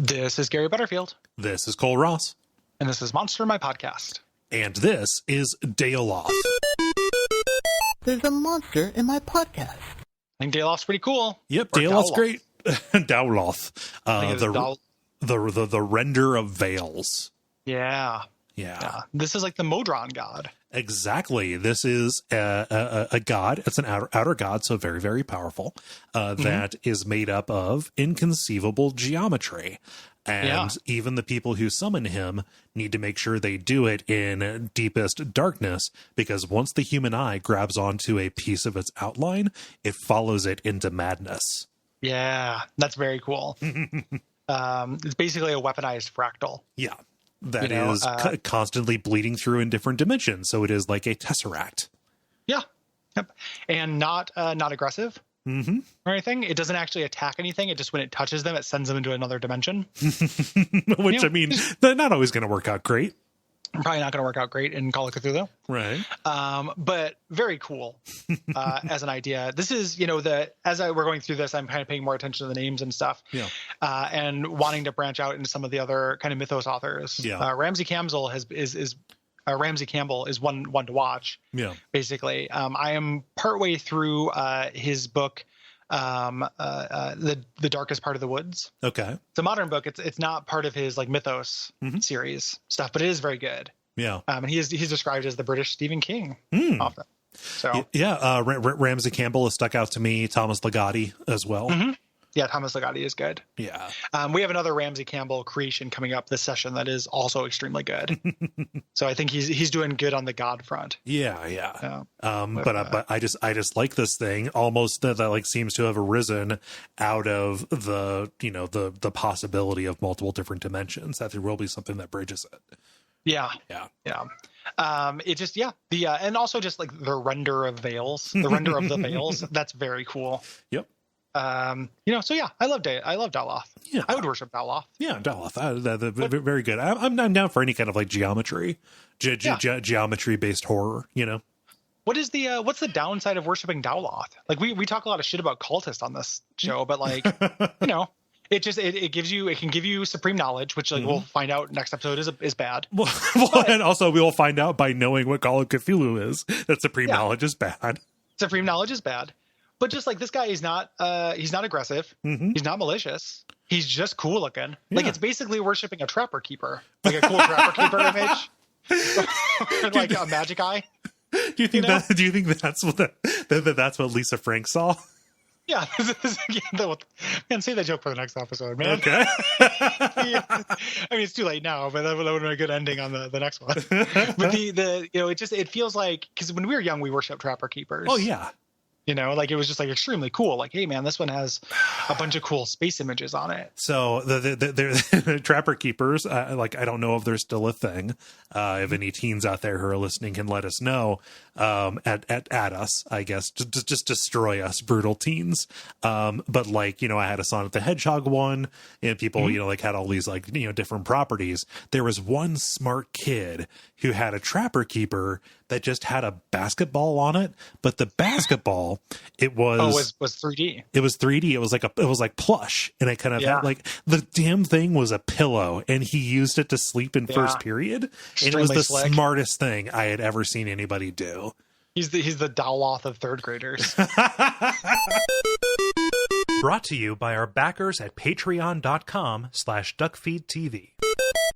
This is Gary Butterfield. This is Cole Ross. And this is Monster, my podcast. And this is Daoloth. There's a monster in my podcast. I think Daoloth's pretty cool. Yep, Or Daoloth's Daoloth. great. Daoloth. The render of veils. Yeah. This is like the Modron god. Exactly. This is a god. It's an outer god, so very, very powerful, that is made up of inconceivable geometry. And even the people who summon him need to make sure they do it in deepest darkness, because once the human eye grabs onto a piece of its outline, it follows it into madness. Yeah, that's very cool. It's basically a weaponized fractal. Yeah. That is constantly bleeding through in different dimensions. So it is like a tesseract. Yeah. Yep. And not aggressive or anything. It doesn't actually attack anything. It just, when it touches them, it sends them into another dimension. Which, I mean, they're not always going to work out great. Probably not going to work out great in Call of Cthulhu. Right. But very cool as an idea. This is, we're going through this, I'm kind of paying more attention to the names and stuff. Yeah. And wanting to branch out into some of the other kind of mythos authors. Yeah. Ramsey Campbell Ramsey Campbell is one to watch. Yeah. Basically. I am partway through his book, the Darkest Part of the Woods. Okay. It's a modern book. It's not part of his like mythos series stuff, but it is very good. Yeah. And he's described as the British Stephen King often. So Ramsey Campbell has stuck out to me. Thomas Ligotti as well. Yeah, Thomas Ligotti is good. Yeah. We have another Ramsey Campbell creation coming up this session that is also extremely good. So I think he's doing good on the God front. Yeah. But I just like this thing almost that like seems to have arisen out of the possibility of multiple different dimensions, that there will be something that bridges it. Yeah. It just and also just like the render of veils, the render of the veils. That's very cool. Yep. I love Daoloth. Yeah, I would worship Daoloth. Yeah, Daoloth. Very good. I'm down for any kind of like geometry, geometry based horror. What is what's the downside of worshiping Daoloth? Like we talk a lot of shit about cultists on this show, but like it just it can give you supreme knowledge, which like we'll find out next episode is bad. Well, and also we will find out by knowing what Call of Cthulhu is that supreme knowledge is bad. Supreme knowledge is bad. But just like this guy, he's not aggressive. He's not malicious. He's just cool looking. Yeah. Like it's basically worshiping a trapper keeper, like a cool trapper keeper image, or like a magic eye. Do you think that's what Lisa Frank saw? Yeah, and say that joke for the next episode, man. Okay. I mean, it's too late now, but that would have been a good ending on the next one. But it feels like, because when we were young, we worshipped trapper keepers. Oh yeah. Like it was just like extremely cool. Like, hey man, this one has a bunch of cool space images on it. So the trapper keepers, I don't know if they're still a thing. If any teens out there who are listening can let us know, at us, I guess, just destroy us, brutal teens. But like, I had a Sonic the Hedgehog one, and people, had all these like, different properties. There was one smart kid who had a trapper keeper that just had a basketball on it, but the basketball, it was 3D. It was 3D. It was like plush, and it kind of had like the damn thing was a pillow, and he used it to sleep in first period. And it was the smartest thing I had ever seen anybody do. He's the Daoloth of third graders. Brought to you by our backers at patreon.com/Duckfeed.tv.